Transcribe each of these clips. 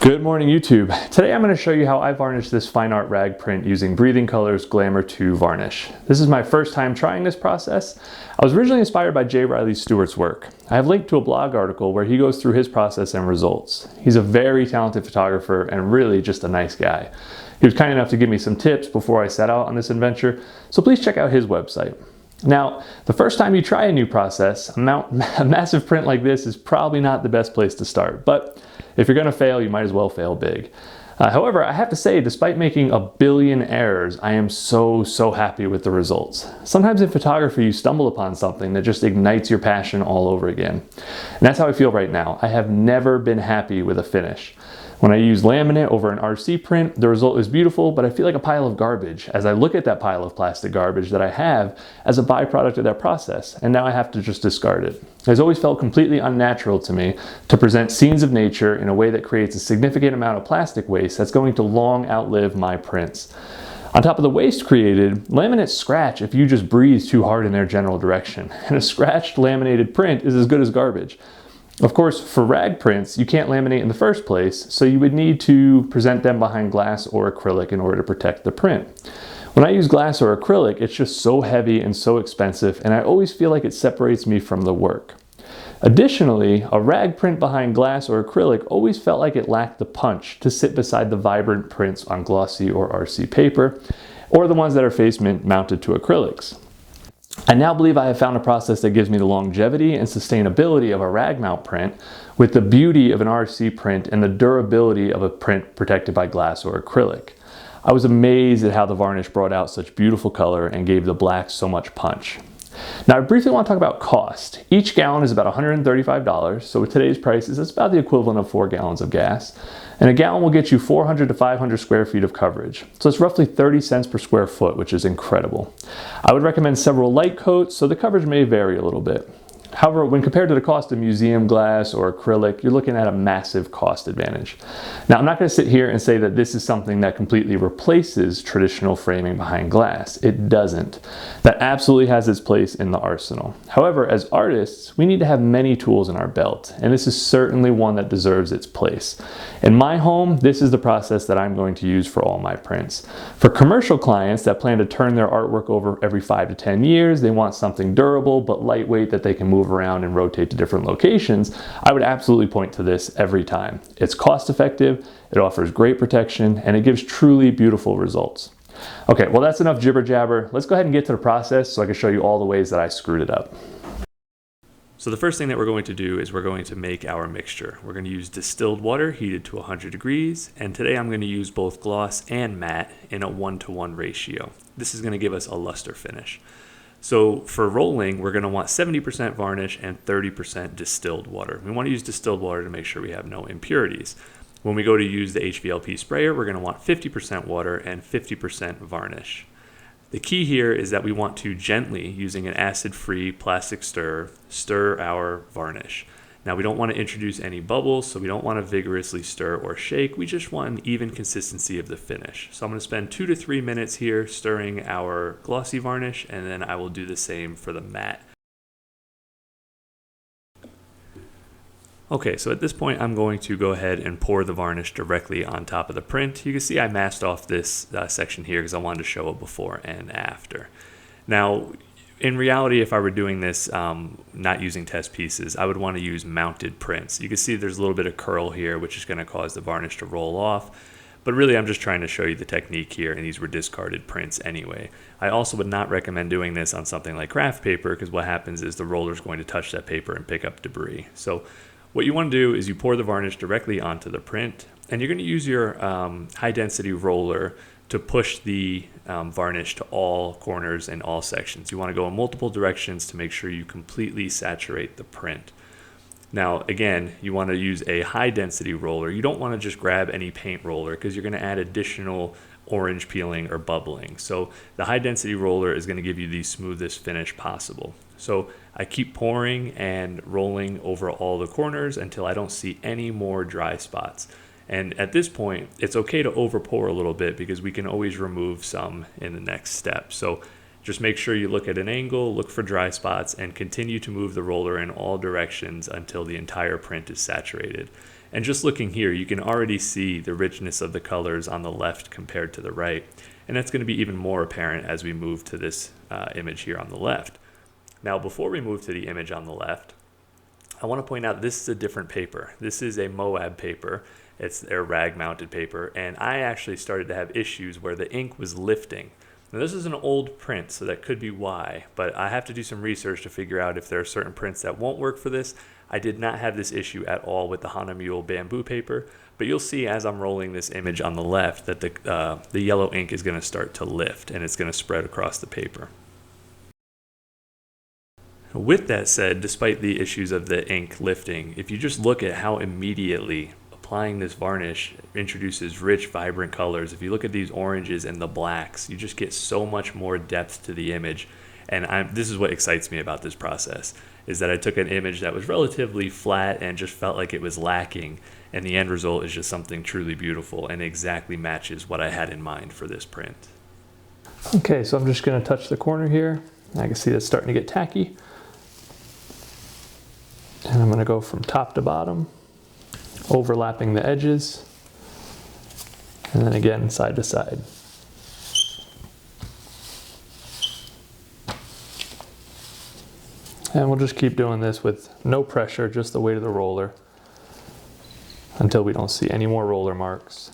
Good morning, YouTube. Today I'm going to show you how I varnish this fine art rag print using Breathing Colors Glamour II varnish. This is my first time trying this process. I was originally inspired by J. Riley Stewart's work. I have linked to a blog article where he goes through his process and results. He's a very talented photographer and really just a nice guy. He was kind enough to give me some tips before I set out on this adventure, so please check out his website. Now, the first time you try a new process, a massive print like this is probably not the best place to start, but if you're going to fail, you might as well fail big. However, I have to say, despite making a billion errors, I am so happy with the results. Sometimes in photography, you stumble upon something that just ignites your passion all over again. And that's how I feel right now. I have never been happy with a finish. When I use laminate over an RC print, the result is beautiful, but I feel like a pile of garbage as I look at that pile of plastic garbage that I have as a byproduct of that process, and now I have to just discard it. It has always felt completely unnatural to me to present scenes of nature in a way that creates a significant amount of plastic waste that's going to long outlive my prints. On top of the waste created, laminates scratch if you just breathe too hard in their general direction, and a scratched laminated print is as good as garbage. Of course, for rag prints, you can't laminate in the first place, so you would need to present them behind glass or acrylic in order to protect the print. When I use glass or acrylic, it's just so heavy and so expensive, and I always feel like it separates me from the work. Additionally, a rag print behind glass or acrylic always felt like it lacked the punch to sit beside the vibrant prints on glossy or RC paper, or the ones that are face mounted to acrylics. I now believe I have found a process that gives me the longevity and sustainability of a rag mount print with the beauty of an RC print and the durability of a print protected by glass or acrylic. I was amazed at how the varnish brought out such beautiful color and gave the black so much punch. Now I briefly want to talk about cost. Each gallon is about $135, so with today's prices, it's about the equivalent of 4 gallons of gas. And a gallon will get you 400 to 500 square feet of coverage. So it's roughly 30 cents per square foot, which is incredible. I would recommend several light coats, so the coverage may vary a little bit. However, when compared to the cost of museum glass or acrylic, you're looking at a massive cost advantage. Now, I'm not going to sit here and say that this is something that completely replaces traditional framing behind glass. It doesn't. That absolutely has its place in the arsenal. However, as artists, we need to have many tools in our belt, and this is certainly one that deserves its place. In my home, this is the process that I'm going to use for all my prints. For commercial clients that plan to turn their artwork over every 5 to 10 years, they want something durable but lightweight that they can move around and rotate to different locations, I would absolutely point to this every time. It's cost effective, it offers great protection, and it gives truly beautiful results. Okay, well that's enough jibber jabber. Let's go ahead and get to the process so I can show you all the ways that I screwed it up. So the first thing that we're going to do is we're going to make our mixture. We're going to use distilled water heated to 100 degrees, and today I'm going to use both gloss and matte in a 1-to-1 ratio. This is going to give us a luster finish. So for rolling, we're going to want 70% varnish and 30% distilled water. We want to use distilled water to make sure we have no impurities. When we go to use the HVLP sprayer, we're going to want 50% water and 50% varnish. The key here is that we want to gently, using an acid-free plastic stir our varnish. Now we don't want to introduce any bubbles, so we don't want to vigorously stir or shake. We just want an even consistency of the finish. So I'm going to spend 2 to 3 minutes here stirring our glossy varnish, and then I will do the same for the matte. Okay, so at this point I'm going to go ahead and pour the varnish directly on top of the print. You can see I masked off this section here because I wanted to show it before and after. Now, in reality, if I were doing this not using test pieces, I would want to use mounted prints. You can see there's a little bit of curl here, which is going to cause the varnish to roll off. But really, I'm just trying to show you the technique here, and these were discarded prints anyway. I also would not recommend doing this on something like craft paper, because what happens is the roller is going to touch that paper and pick up debris. So what you want to do is you pour the varnish directly onto the print, and you're going to use your high-density roller to push the varnish to all corners and all sections. You want to go in multiple directions to make sure you completely saturate the print. Now, again, you want to use a high-density roller. You don't want to just grab any paint roller because you're going to add additional orange peeling or bubbling. So the high-density roller is going to give you the smoothest finish possible. So I keep pouring and rolling over all the corners until I don't see any more dry spots. And at this point, it's okay to over pour a little bit because we can always remove some in the next step. So just make sure you look at an angle, look for dry spots, and continue to move the roller in all directions until the entire print is saturated. And just looking here, you can already see the richness of the colors on the left compared to the right. And that's going to be even more apparent as we move to this image here on the left. Now, before we move to the image on the left, I want to point out this is a different paper. This is a Moab paper. It's their rag mounted paper. And I actually started to have issues where the ink was lifting. Now, this is an old print, so that could be why, but I have to do some research to figure out if there are certain prints that won't work for this. I did not have this issue at all with the Hahnemühle bamboo paper, but you'll see as I'm rolling this image on the left that the yellow ink is going to start to lift and it's going to spread across the paper. With that said, despite the issues of the ink lifting, if you just look at how immediately applying this varnish introduces rich, vibrant colors, if you look at these oranges and the blacks, you just get so much more depth to the image. And this is what excites me about this process, is that I took an image that was relatively flat and just felt like it was lacking, and the end result is just something truly beautiful and exactly matches what I had in mind for this print. Okay, so I'm just going to touch the corner here. I can see it's starting to get tacky. And I'm going to go from top to bottom, overlapping the edges, and then again side to side. And we'll just keep doing this with no pressure, just the weight of the roller, until we don't see any more roller marks.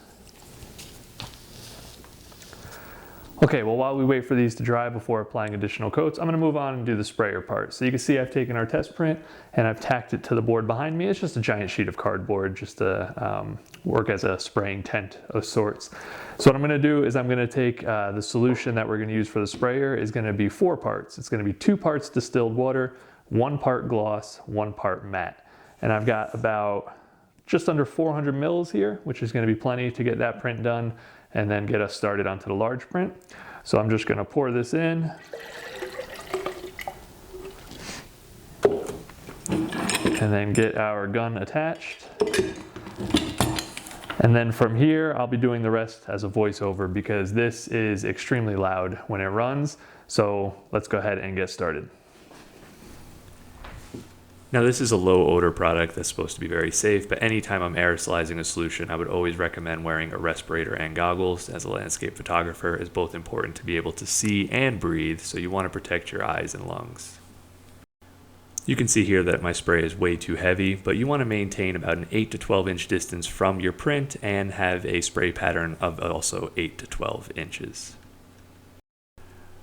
Okay, well, while we wait for these to dry before applying additional coats, I'm going to move on and do the sprayer part. So you can see I've taken our test print and I've tacked it to the board behind me. It's just a giant sheet of cardboard just to work as a spraying tent of sorts. So what I'm going to do is I'm going to take the solution that we're going to use for the sprayer is going to be 4 parts. It's going to be 2 parts distilled water, 1 part gloss, 1 part matte. And I've got about just under 400 mils here, which is going to be plenty to get that print done and then get us started onto the large print. So I'm just going to pour this in. And then get our gun attached. And then from here, I'll be doing the rest as a voiceover because this is extremely loud when it runs. So let's go ahead and get started. Now, this is a low odor product that's supposed to be very safe, but anytime I'm aerosolizing a solution, I would always recommend wearing a respirator and goggles. As a landscape photographer, it's both important to be able to see and breathe, so you want to protect your eyes and lungs. You can see here that my spray is way too heavy, but you want to maintain about an 8 to 12 inch distance from your print and have a spray pattern of also 8 to 12 inches.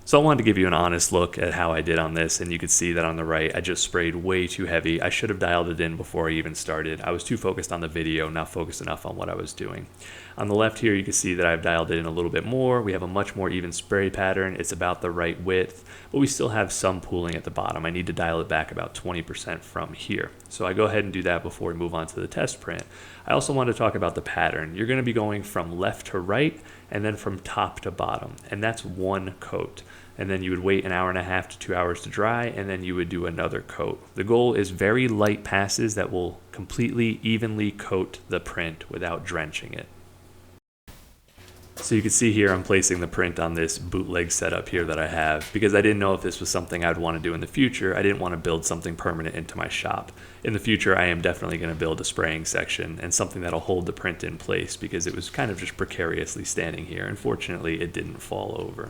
So I wanted to give you an honest look at how I did on this, and you can see that on the right I just sprayed way too heavy. I should have dialed it in before I even started. I was too focused on the video, not focused enough on what I was doing. On the left here you can see that I've dialed it in a little bit more. We have a much more even spray pattern. It's about the right width, but we still have some pooling at the bottom. I need to dial it back about 20% from here. So I go ahead and do that before we move on to the test print. I also want to talk about the pattern. You're going to be going from left to right and then from top to bottom, and that's 1 coat. And then you would wait an hour and a half to 2 hours to dry, and then you would do another coat. The goal is very light passes that will completely evenly coat the print without drenching it. So you can see here I'm placing the print on this bootleg setup here that I have because I didn't know if this was something I'd want to do in the future. I didn't want to build something permanent into my shop. In the future, I am definitely going to build a spraying section and something that'll hold the print in place because it was kind of just precariously standing here. Unfortunately, it didn't fall over.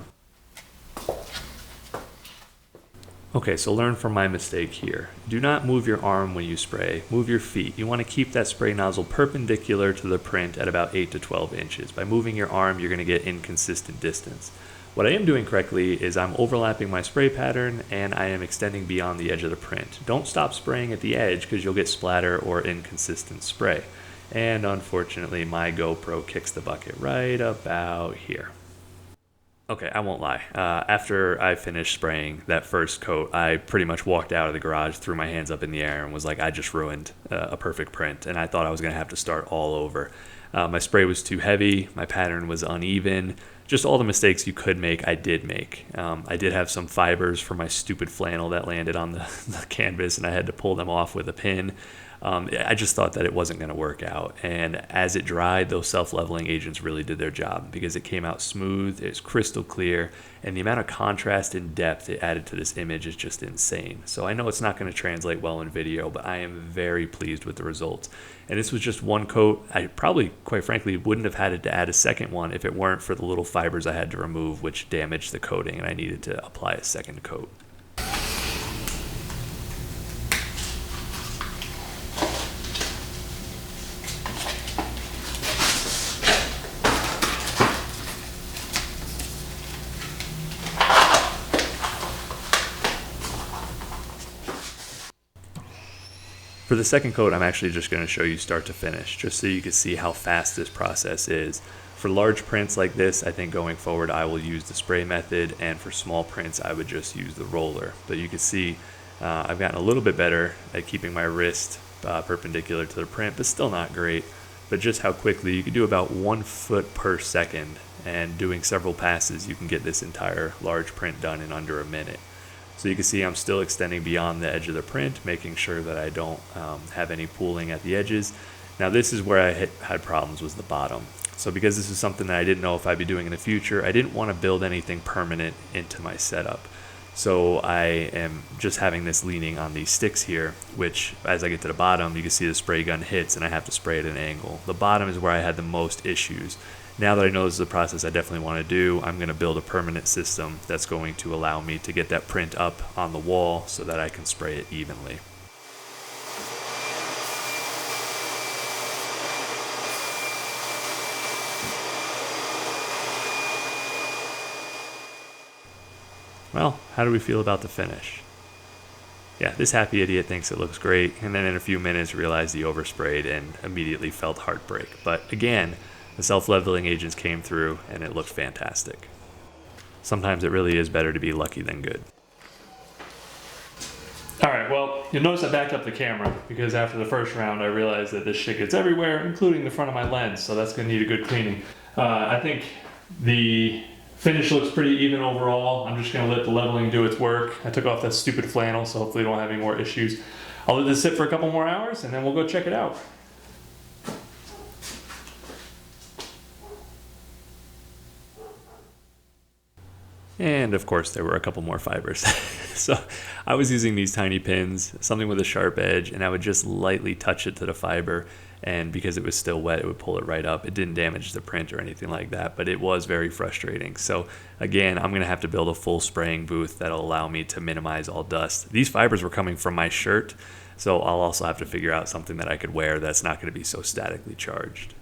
Okay, so learn from my mistake here. Do not move your arm when you spray, move your feet. You want to keep that spray nozzle perpendicular to the print at about 8 to 12 inches. By moving your arm, you're going to get inconsistent distance. What I am doing correctly is I'm overlapping my spray pattern and I am extending beyond the edge of the print. Don't stop spraying at the edge because you'll get splatter or inconsistent spray. And unfortunately, my GoPro kicks the bucket right about here. Okay, I won't lie. After I finished spraying that first coat, I pretty much walked out of the garage, threw my hands up in the air, and was like, I just ruined a perfect print, and I thought I was going to have to start all over. My spray was too heavy, my pattern was uneven, just all the mistakes you could make, I did make. I did have some fibers for my stupid flannel that landed on the canvas, and I had to pull them off with a pin. I just thought that it wasn't going to work out. And as it dried, those self-leveling agents really did their job because it came out smooth, it's crystal clear, and the amount of contrast and depth it added to this image is just insane. So I know it's not going to translate well in video, but I am very pleased with the results. And this was just one coat. I probably, quite frankly, wouldn't have had to add a second one if it weren't for the little fibers I had to remove, which damaged the coating, and I needed to apply a second coat. For the second coat, I'm actually just going to show you start to finish, just so you can see how fast this process is. For large prints like this, I think going forward I will use the spray method, and for small prints I would just use the roller. But you can see I've gotten a little bit better at keeping my wrist perpendicular to the print, but still not great. But just how quickly, you can do about 1 foot per second, and doing several passes you can get this entire large print done in under a minute. So you can see I'm still extending beyond the edge of the print, making sure that I don't have any pooling at the edges. Now this is where I had problems, was the bottom. So because this is something that I didn't know if I'd be doing in the future, I didn't want to build anything permanent into my setup. So I am just having this leaning on these sticks here, which as I get to the bottom, you can see the spray gun hits and I have to spray at an angle. The bottom is where I had the most issues. Now that I know this is a process I definitely want to do, I'm going to build a permanent system that's going to allow me to get that print up on the wall so that I can spray it evenly. Well, how do we feel about the finish? Yeah, this happy idiot thinks it looks great, and then in a few minutes realized he oversprayed and immediately felt heartbreak. But again, the self-leveling agents came through and it looked fantastic. Sometimes it really is better to be lucky than good. Alright, well, you'll notice I backed up the camera because after the first round I realized that this shit gets everywhere, including the front of my lens, so that's going to need a good cleaning. I think the finish looks pretty even overall. I'm just going to let the leveling do its work. I took off that stupid flannel, so hopefully I don't have any more issues. I'll let this sit for a couple more hours and then we'll go check it out. And of course there were a couple more fibers. So I was using these tiny pins, something with a sharp edge, and I would just lightly touch it to the fiber, and because it was still wet it would pull it right up. It didn't damage the print or anything like that, but it was very frustrating. So again, I'm going to have to build a full spraying booth that'll allow me to minimize all dust. These fibers were coming from my shirt, so I'll also have to figure out something that I could wear that's not going to be so statically charged.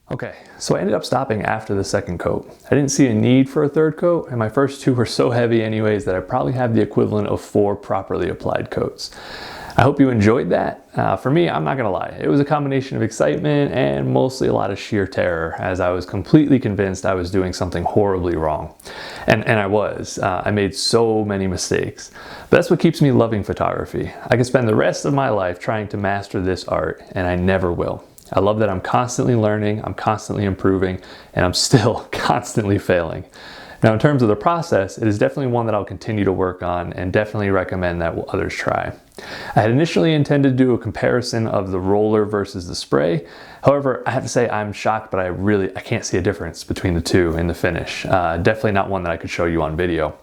Okay, so I ended up stopping after the second coat. I didn't see a need for a third coat, and my first two were so heavy anyways that I probably have the equivalent of 4 properly applied coats. I hope you enjoyed that. For me, I'm not gonna lie, it was a combination of excitement and mostly a lot of sheer terror, as I was completely convinced I was doing something horribly wrong. And I was. I made so many mistakes. But that's what keeps me loving photography. I could spend the rest of my life trying to master this art, and I never will. I love that I'm constantly learning, I'm constantly improving, and I'm still constantly failing. Now, in terms of the process, it is definitely one that I'll continue to work on and definitely recommend that others try. I had initially intended to do a comparison of the roller versus the spray. However, I have to say I'm shocked, but I can't see a difference between the two in the finish. Definitely not one that I could show you on video.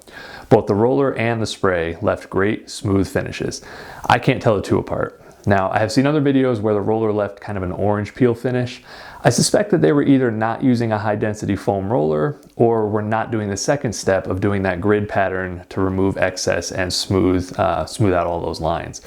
Both the roller and the spray left great, smooth finishes. I can't tell the two apart. Now, I have seen other videos where the roller left kind of an orange peel finish. I suspect that they were either not using a high density foam roller or were not doing the second step of doing that grid pattern to remove excess and smooth out all those lines.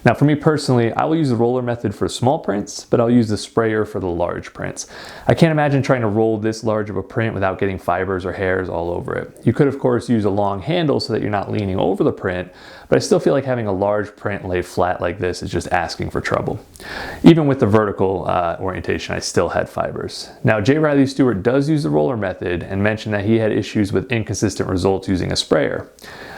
Now, for me personally, I will use the roller method for small prints, but I'll use the sprayer for the large prints. I can't imagine trying to roll this large of a print without getting fibers or hairs all over it. You could, of course, use a long handle so that you're not leaning over the print, but I still feel like having a large print laid flat like this is just asking for trouble. Even with the vertical orientation, I still had fibers. Now, J. Riley Stewart does use the roller method and mentioned that he had issues with inconsistent results using a sprayer.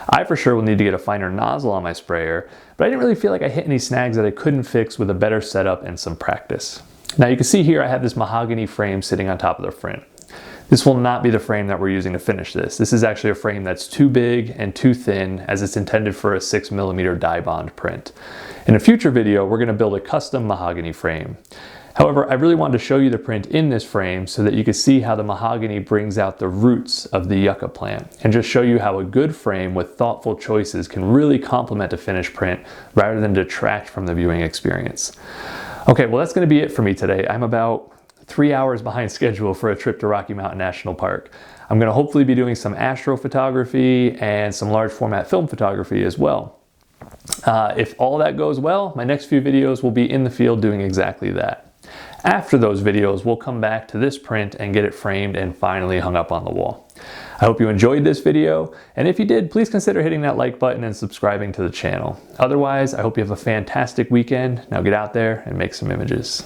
I for sure will need to get a finer nozzle on my sprayer, but I didn't really feel like I hit any snags that I couldn't fix with a better setup and some practice. Now you can see here I have this mahogany frame sitting on top of the print. This will not be the frame that we're using to finish this. This is actually a frame that's too big and too thin, as it's intended for a 6mm die bond print. In a future video, we're gonna build a custom mahogany frame. However, I really wanted to show you the print in this frame so that you can see how the mahogany brings out the roots of the yucca plant, and just show you how a good frame with thoughtful choices can really complement a finished print rather than detract from the viewing experience. Okay, well that's gonna be it for me today. I'm about 3 hours behind schedule for a trip to Rocky Mountain National Park. I'm gonna hopefully be doing some astrophotography and some large format film photography as well. If all that goes well, my next few videos will be in the field doing exactly that. After those videos, we'll come back to this print and get it framed and finally hung up on the wall. I hope you enjoyed this video, and if you did, please consider hitting that like button and subscribing to the channel. Otherwise, I hope you have a fantastic weekend. Now get out there and make some images.